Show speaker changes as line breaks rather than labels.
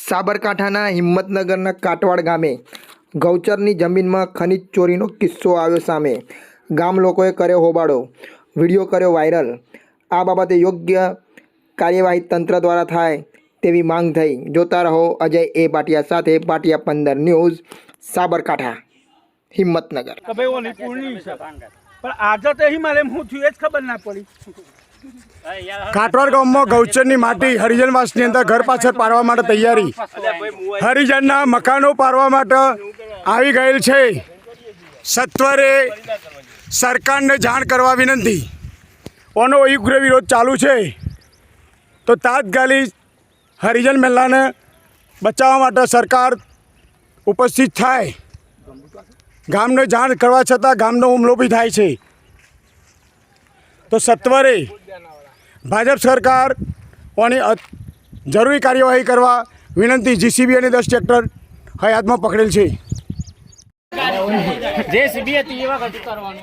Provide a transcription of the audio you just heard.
સાબરકાંઠાના હિંમતનગરના કાટવાડ ગામે ગૌચરની જમીનમાં ખનીજ ચોરીનો કિસ્સો આવ્યો સામે। ગામ લોકોએ કર્યો હોબાળો, વિડીયો કર્યો વાયરલ। આ બાબતે યોગ્ય કાર્યવાહી તંત્ર દ્વારા થાય તેવી માંગ થઈ। જોતા રહો અજય એ ભાટિયા સાથે ભાટિયા 15 ન્યૂઝ સાબરકાંઠા હિંમતનગર।
પણ આજે તો મારે હું થયું એ જ ખબર ના પડી।
કાટવાડ ગામમાં ગૌચરની માટી હરિજનવાસની અંદર ઘર પાછળ પાડવા માટે તૈયારી, હરિજનના મકાનો પાડવા માટે આવી ગયેલ છે। સત્વરે સરકારને જાણ કરવા વિનંતી। ઓનો ઉગ્ર વિરોધ ચાલુ છે, તો તાત્કાલિક હરિજન મહિલાને બચાવવા માટે સરકાર ઉપસ્થિત થાય। ગામને જાણ કરવા છતાં ગામનો હુમલો બી થાય છે, તો સત્વરે ભાજપ સરકાર ઓની જરૂરી કાર્યવાહી કરવા વિનંતી। જીસીબી અને 10 ટ્રેક્ટર હયાતમાં પકડેલ છે।
જે સીબી હતી એવા કરવાનું